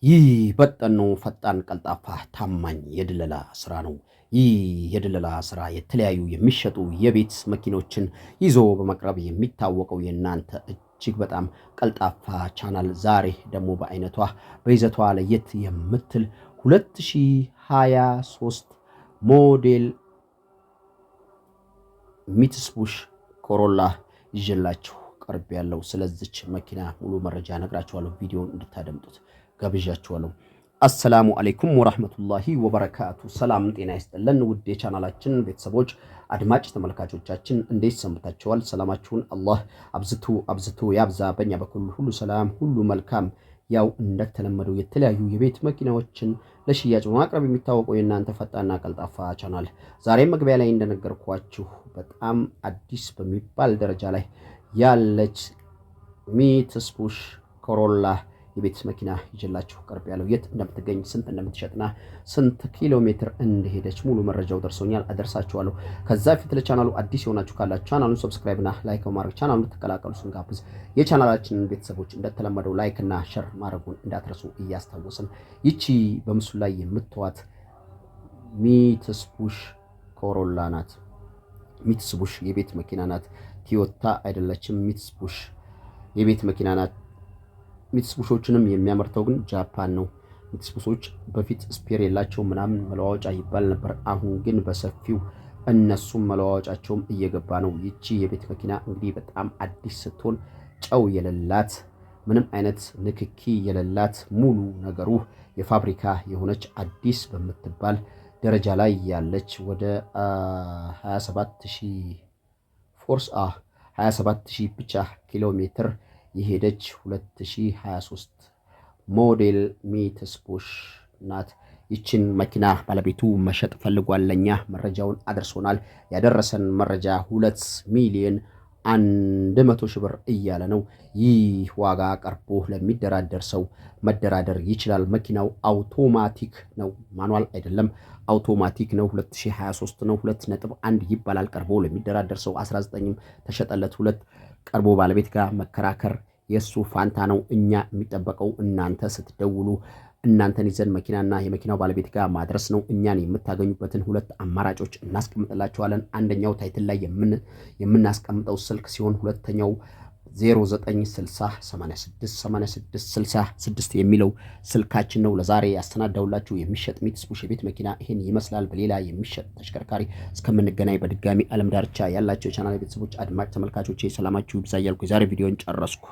ይህ በጠኑ ፈጣን ቀልጣፋ ታማኝ የድለላ ስራ ነው። ይህ የድለላ ስራ የተለያዩ የሚሸጡ የቤት መኪኖችን ይዞ በመቅረብ የሚታወቀው የእናንተ እጅግ በጣም ቀልጣፋ ቻናል ዛሬ ደግሞ በአይነቷ በይዘቷ ለየት የምትል 2023 ሞዴል ሚትሱቢሺ ኮሮላ ይዤላችሁ ቀርብ ያለው ስለዚች መኪና ሙሉ መረጃ ነግራችኋለሁ። ቪዲዮውን እንድታደምጡት ጋብዣችኋለሁ። አሰላሙ አለይኩም ወራህመቱላሂ ወበረካቱ። ሰላም ጤና ይስጥልን ውድ የቻናላችን ቤተሰቦች አድማጭ ተመልካቾቻችን እንዴት ሰምታችኋል? ሰላማችሁን አላህ አብዝቶ ያብዛ። በእኛ በኩል ሁሉ ሰላም ሁሉ መልካም። ያው እንደተለመደው የተለያዩ የቤት መኪናዎችን ለሽያጭ በማቅረብ የሚታወቀው የእናንተ ፈጣንና ቀልጣፋ ቻናል ዛሬም መግቢያ ላይ እንደነገርኳችሁ በጣም አዲስ በሚባል ደረጃ ላይ ያለች ሚትሱቢሺ ኮሮላ የቤት መኪና ይዤላችሁ ቀርብ ያለው የት እንደምትገኝ ስንት እንደምትሸጥና ስንት ኪሎ ሜትር እንደሄደች ሙሉ መረጃው ደርሶኛል፣ አደርሳችኋለሁ። ከዛ ፊት ለቻናሉ አዲስ የሆናችሁ ካላችሁ ቻናሉን ሰብስክራይብ እና ላይክ በማድረግ ቻናሉን ተቀላቀሉ ስንጋብዝ የቻናላችንን ቤተሰቦች እንደተለመደው ላይክ እና ሼር ማድረጉን እንዳትረሱ እያስታወስን ይቺ በምስሉ ላይ የምትዋት ሚትሱቢሺ ኮሮላ ናት። ሚትሱቢሺ የቤት መኪና ናት። ቶዮታ አይደለችም። ሚትሱቢሺ የቤት መኪና ናት። ሚትሱቢሺዎችንም የሚያመርተው ግን ጃፓን ነው። ሚትሱቢሺዎች በፊት ስፔር የላቸው ምናምን መለዋወጫ ይባል ነበር። አሁን ግን በሰፊው እነሱም መለዋወጫቸውም እየገባ ነው። ይቺ የቤት መኪና እንግዲህ በጣም አዲስ ስትሆን ጨው የሌላት ምንም አይነት ንክኪ የሌላት ሙሉ ነገሩ የፋብሪካ የሆነች አዲስ በምትባል ደረጃ ላይ ያለች ወደ 27000 ፎርስ 27000 ብቻ ኪሎ ሜትር የሄደች 2023 ሞዴል ሚትሱቢሺ ናት። ይችን መኪና ባለቤቱ መሸጥ ፈልጓል። ለኛ መረጃውን አድርሶናል። ያደረሰን መረጃ 2,100,000 ብር እያለ ነው። ይህ ዋጋ ቀርቦ ለሚደራደር ሰው መደራደር ይችላል። መኪናው አውቶማቲክ ነው፣ ማኑዋል አይደለም፣ አውቶማቲክ ነው። 2023 ነው። 2.1 ይባላል። ቀርቦ ለሚደራደር ሰው 19ም ተሸጠለት። 2 ቀርቦ ባለቤት ጋር መከራከር የሱ ፋንታ ነው። እኛ የሚጠበቀው እናንተ ስትደውሉ እናንተን ይዘን መኪናና የመኪናው ባለቤት ጋር ማድረስ ነው። እኛን የምታገኙበትን 2 አማራጮች እናስቀምጥላችኋለን። አንደኛው ታይትል ላይ የምናስቀምጠው ስልክ ሲሆን ሁለተኛው 0960868666 የሚለው ስልካችን ነው። ለዛሬ ያስተናዳውላችሁ የሚሸጥ ሚትሱቢሺ የቤት መኪና ይሄን ይመስላል። በሌላ የሚሸጥ ተሽከርካሪ እስከምንገናኝ በድጋሚ ዓለም ዳርቻ ያላቸው የቻናል ቤተሰቦች አድማጭ ተመልካቾቼ ሰላማችሁ ይብዛ እያልኩ የዛሬ ቪዲዮን ጨረስኩ።